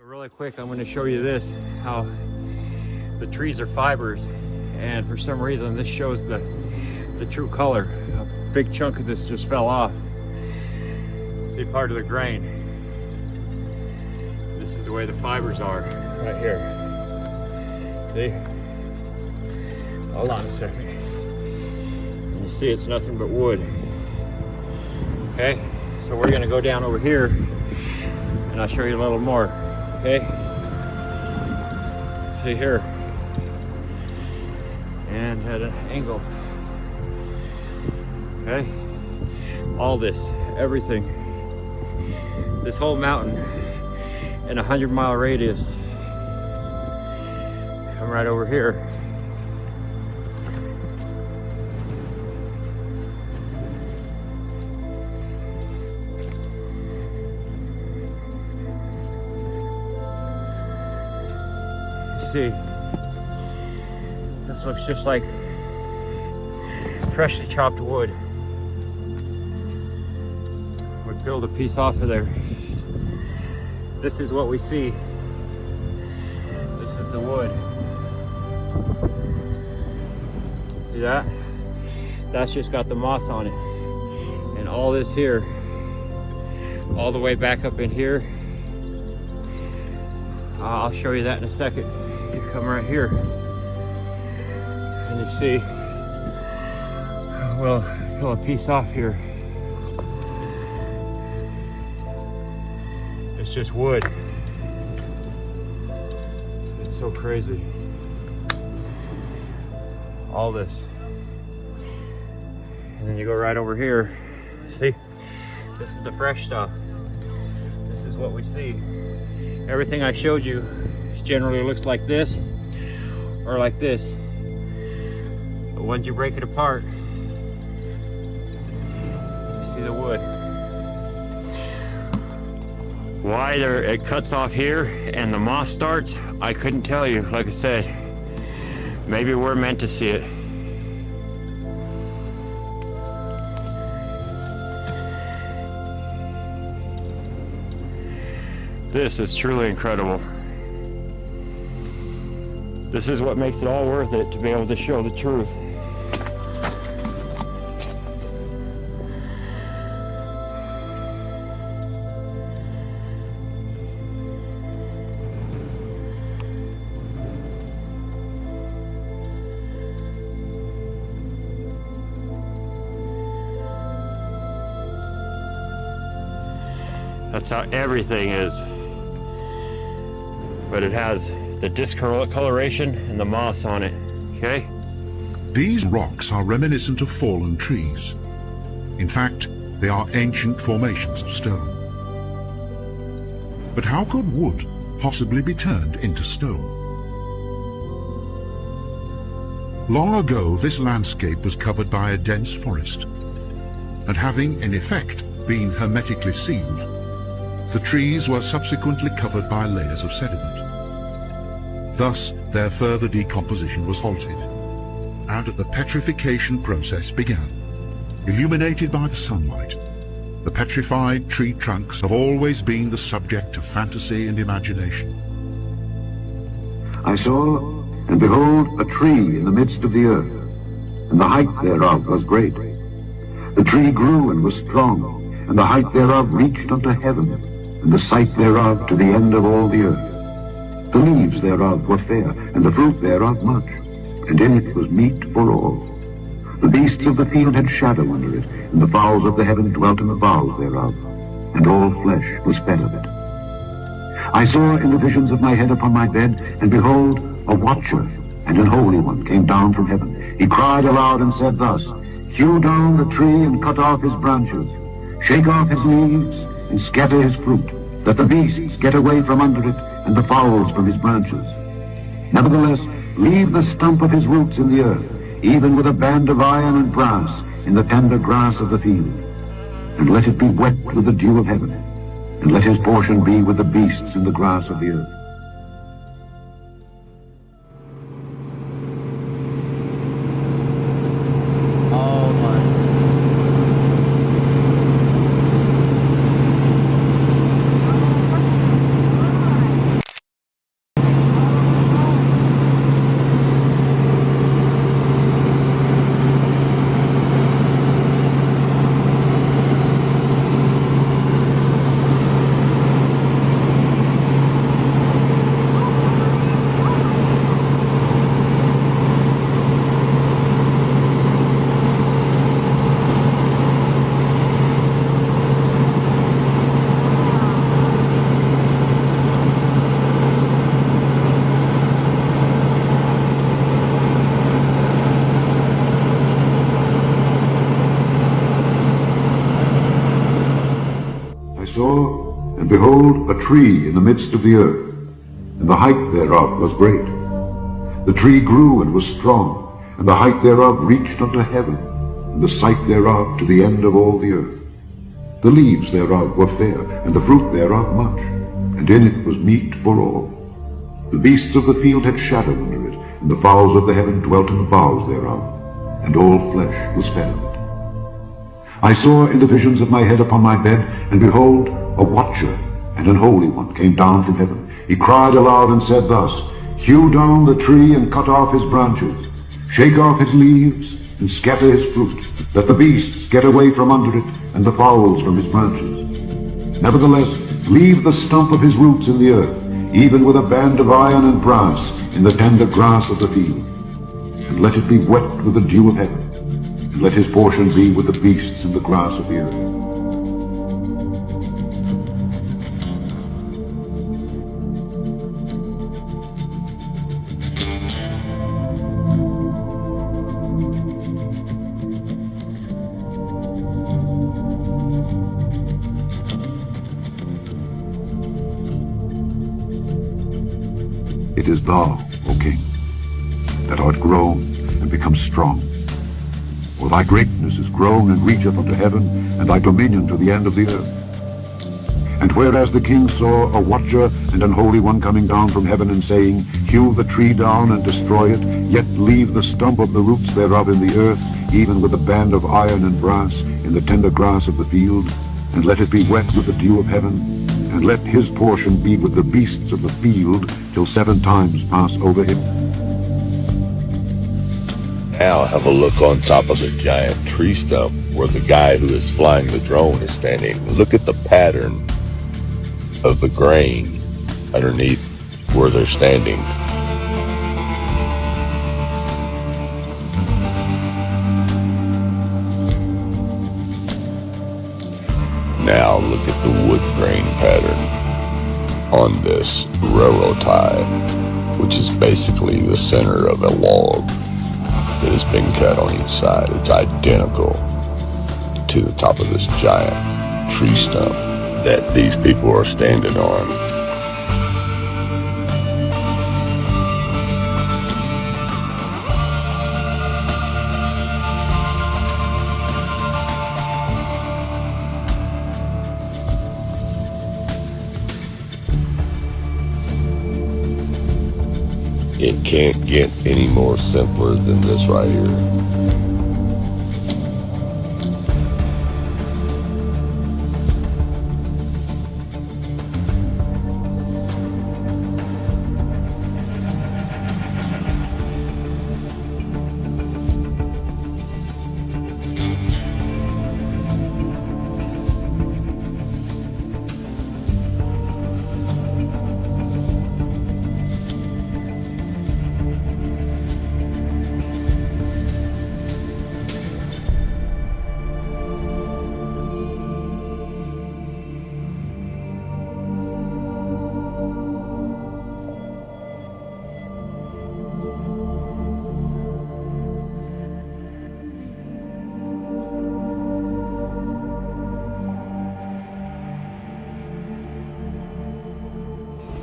Really quick, I'm going to show you this, how the trees are fibers, and for some reason this shows the true color. A big chunk of this just fell off. See part of the grain. This is the way the fibers are right here. See? Hold on a second. And you see it's nothing but wood. Okay, so we're going to go down over here and I'll show you a little more. Okay, see here, and at an angle. Okay, all this, everything, this whole mountain in a 100-mile radius. Come right over here. See, this looks just like freshly chopped wood. We peeled a piece off of there. This is what we see. This is the wood. See that? That's just got the moss on it. And all this here, all the way back up in here, I'll show you that in a second. You come right here and you see, we'll peel a piece off here. It's just wood. It's so crazy. All this. And then you go right over here. See, this is the fresh stuff. This is what we see. Everything I showed you generally looks like this or like this. But once you break it apart, you see the wood. Why it cuts off here and the moss starts, I couldn't tell you. Like I said, maybe we're meant to see it. This is truly incredible. This is what makes it all worth it, to be able to show the truth. That's how everything is. But it has the discoloration and the moss on it, okay? These rocks are reminiscent of fallen trees. In fact, they are ancient formations of stone. But how could wood possibly be turned into stone? Long ago, this landscape was covered by a dense forest, and having, in effect, been hermetically sealed, the trees were subsequently covered by layers of sediment. Thus, their further decomposition was halted, and the petrification process began. Illuminated by the sunlight, the petrified tree trunks have always been the subject of fantasy and imagination. I saw, and behold, a tree in the midst of the earth, and the height thereof was great. The tree grew and was strong, and the height thereof reached unto heaven, and the sight thereof to the end of all the earth. The leaves thereof were fair, and the fruit thereof much, and in it was meat for all. The beasts of the field had shadow under it, and the fowls of the heaven dwelt in the boughs thereof, and all flesh was fed of it. I saw in the visions of my head upon my bed, and behold, a watcher and an holy one came down from heaven. He cried aloud and said thus, Hew down the tree and cut off his branches, shake off his leaves and scatter his fruit. Let the beasts get away from under it, and the fowls from his branches. Nevertheless, leave the stump of his roots in the earth, even with a band of iron and brass in the tender grass of the field. And let it be wet with the dew of heaven, and let his portion be with the beasts in the grass of the earth. And behold, a tree in the midst of the earth, and the height thereof was great. The tree grew and was strong, and the height thereof reached unto heaven, and the sight thereof to the end of all the earth. The leaves thereof were fair, and the fruit thereof much, and in it was meat for all. The beasts of the field had shadow under it, and the fowls of the heaven dwelt in the boughs thereof, and all flesh was fed of it. I saw in the visions of my head upon my bed, and behold, a watcher and an holy one came down from heaven. He cried aloud and said thus, Hew down the tree and cut off his branches, shake off his leaves and scatter his fruit. Let the beasts get away from under it, and the fowls from his branches. Nevertheless, leave the stump of his roots in the earth, even with a band of iron and brass in the tender grass of the field. And let it be wet with the dew of heaven, and let his portion be with the beasts in the grass of the earth. It is thou, O King, that art grown and become strong. For thy greatness is grown and reacheth unto heaven, and thy dominion to the end of the earth. And whereas the king saw a watcher and an holy one coming down from heaven, and saying, Hew the tree down and destroy it, yet leave the stump of the roots thereof in the earth, even with a band of iron and brass in the tender grass of the field, and let it be wet with the dew of heaven, and let his portion be with the beasts of the field, till 7 times pass over him. Now have a look on top of the giant tree stump where the guy who is flying the drone is standing. Look at the pattern of the grain underneath where they're standing. Now look at the wood grain pattern on this railroad tie, which is basically the center of a log that has been cut on each side. It's identical to the top of this giant tree stump that these people are standing on. It can't get any more simpler than this right here.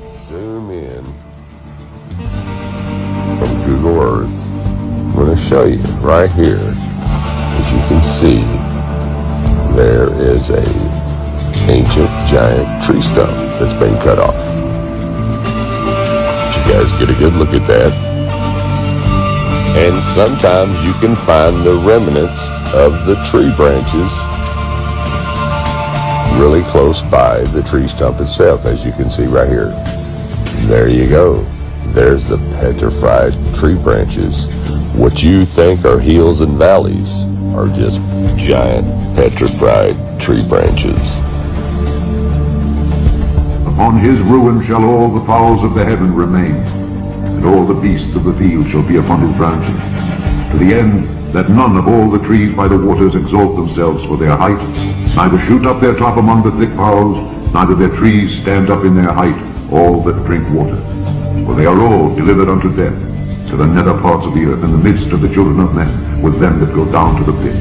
Zoom in from Google Earth. I'm going to show you right here. As you can see, there is a ancient giant tree stump that's been cut off. Did you guys get a good look at that? And sometimes you can find the remnants of the tree branches really close by the tree stump itself, as you can see right here. There you go. There's the petrified tree branches. What you think are hills and valleys are just giant petrified tree branches. Upon his ruin shall all the fowls of the heaven remain, and all the beasts of the field shall be upon his branches, to the end that none of all the trees by the waters exalt themselves for their height, neither shoot up their top among the thick boughs, neither their trees stand up in their height, all that drink water. For they are all delivered unto death, to the nether parts of the earth, in the midst of the children of men, with them that go down to the pit.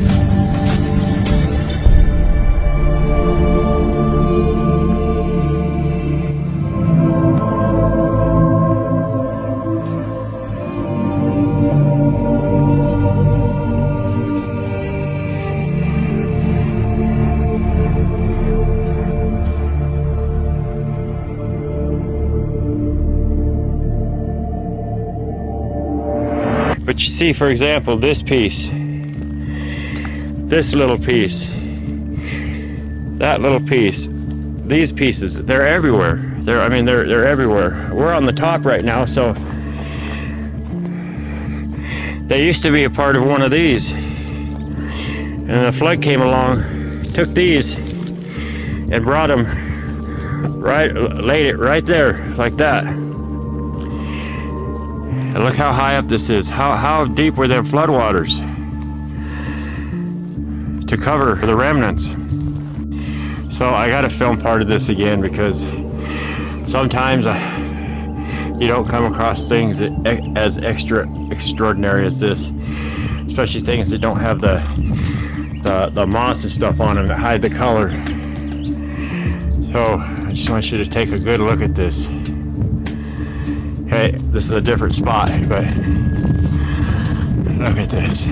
But you see, for example, this piece, this little piece, that little piece, these pieces, they're everywhere. They're everywhere. We're on the top right now, so they used to be a part of one of these. And the flood came along, took these, and brought them right, laid it right there, like that. And look how high up this is. How deep were them floodwaters to cover the remnants? So I gotta film part of this again, because sometimes you don't come across things as extraordinary as this, especially things that don't have the moss and stuff on them that hide the color. So I just want you to take a good look at this. Hey, this is a different spot, but look at this.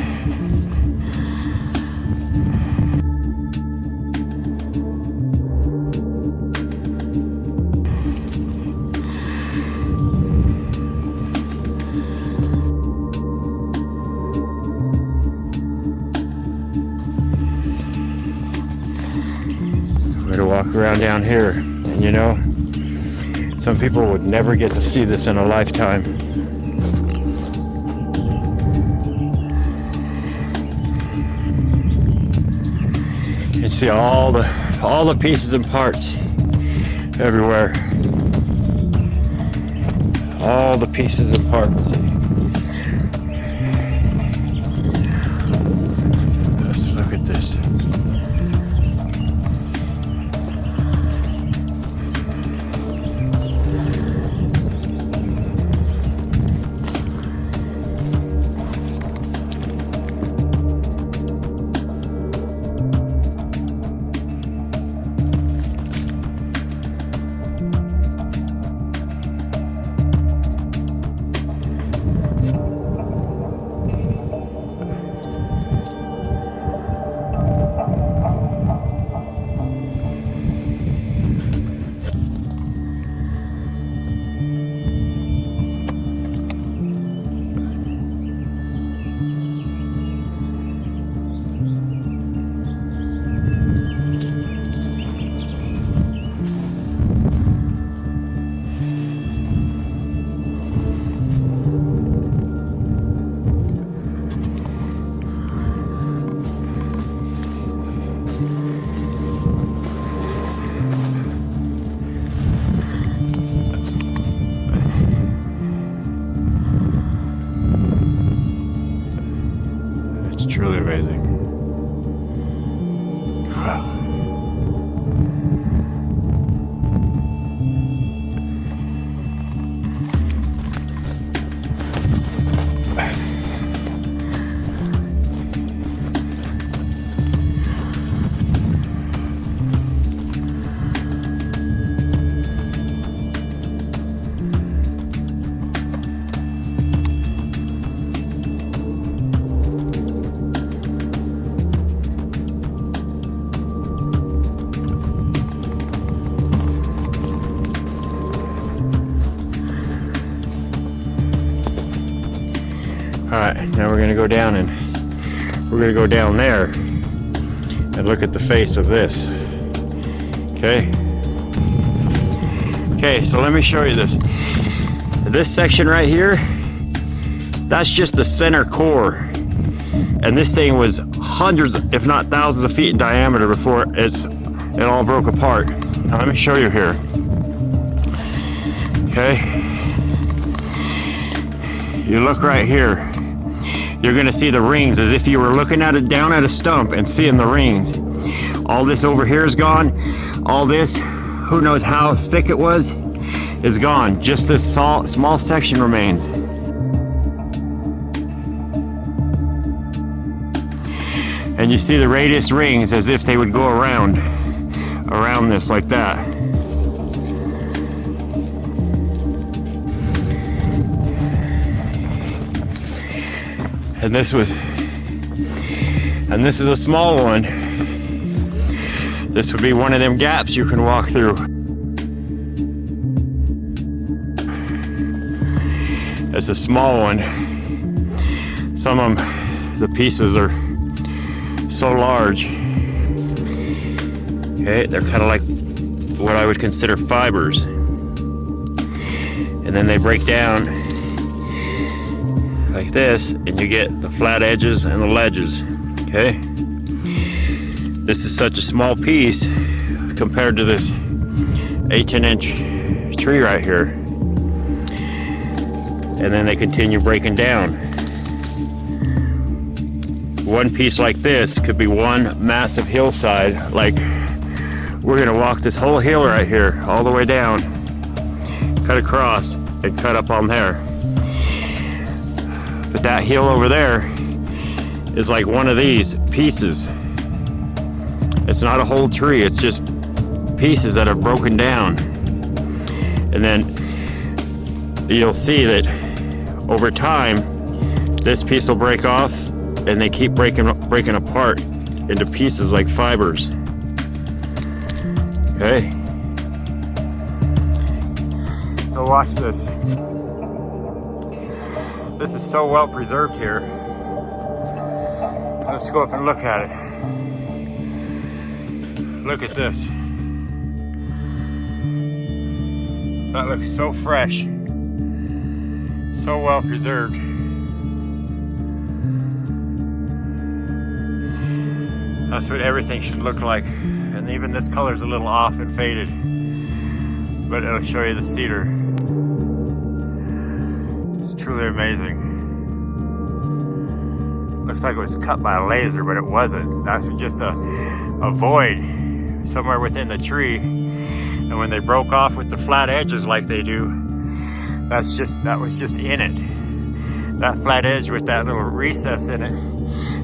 We're gonna walk around down here, and you know, some people would never get to see this in a lifetime. You can see all the pieces and parts everywhere. All the pieces and parts. Let's look at this. It's truly amazing. Wow. All right, now we're gonna go down and we're gonna go down there and look at the face of this. Okay. Okay, so let me show you this. This section right here, that's just the center core. And this thing was hundreds, if not thousands of feet in diameter before it all broke apart. Now let me show you here. Okay. You look right here. You're gonna see the rings as if you were looking at it down at a stump and seeing the rings. All this over here is gone. All this, who knows how thick it was, is gone. Just this small section remains. And you see the radius rings as if they would go around this like that. And this is a small one. This would be one of them gaps you can walk through. It's a small one. Some of them, the pieces are so large. Okay, they're kind of like what I would consider fibers. And then they break down like this, and you get the flat edges and the ledges. Okay? This is such a small piece compared to this 18-inch tree right here. And then they continue breaking down. One piece like this could be one massive hillside. Like, we're gonna walk this whole hill right here, all the way down, cut across, and cut up on there. But that hill over there is like one of these pieces. It's not a whole tree, it's just pieces that are broken down. And then you'll see that over time, this piece will break off, and they keep breaking apart into pieces like fibers. Okay. So watch this. This is so well preserved here. Let's go up and look at it. Look at this. That looks so fresh. So well preserved. That's what everything should look like. And even this color is a little off and faded. But it'll show you the cedar. It's truly amazing. Looks like it was cut by a laser, but it wasn't. That was just a void somewhere within the tree. And when they broke off with the flat edges like they do, that was just in it. That flat edge with that little recess in it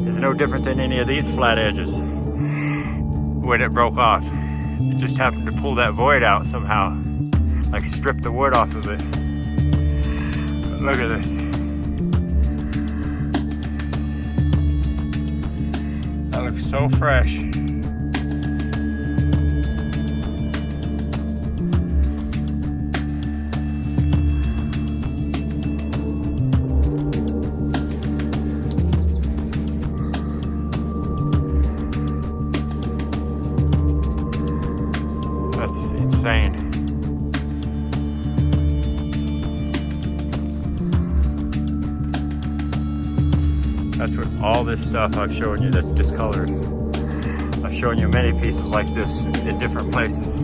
is no different than any of these flat edges when it broke off. It just happened to pull that void out somehow, like strip the wood off of it. But look at this. That looks so fresh. That's insane. That's what all this stuff I've shown you that's discolored. I've shown you many pieces like this in different places.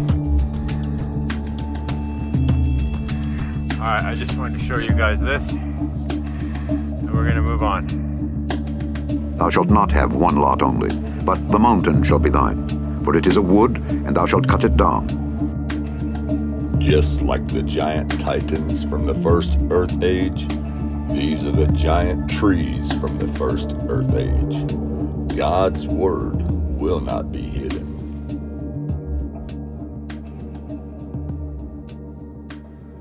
Alright, I just wanted to show you guys this, and we're gonna move on. Thou shalt not have one lot only, but the mountain shall be thine. For it is a wood, and thou shalt cut it down. Just like the giant titans from the first Earth Age, these are the giant trees from the first Earth Age. God's word will not be hidden.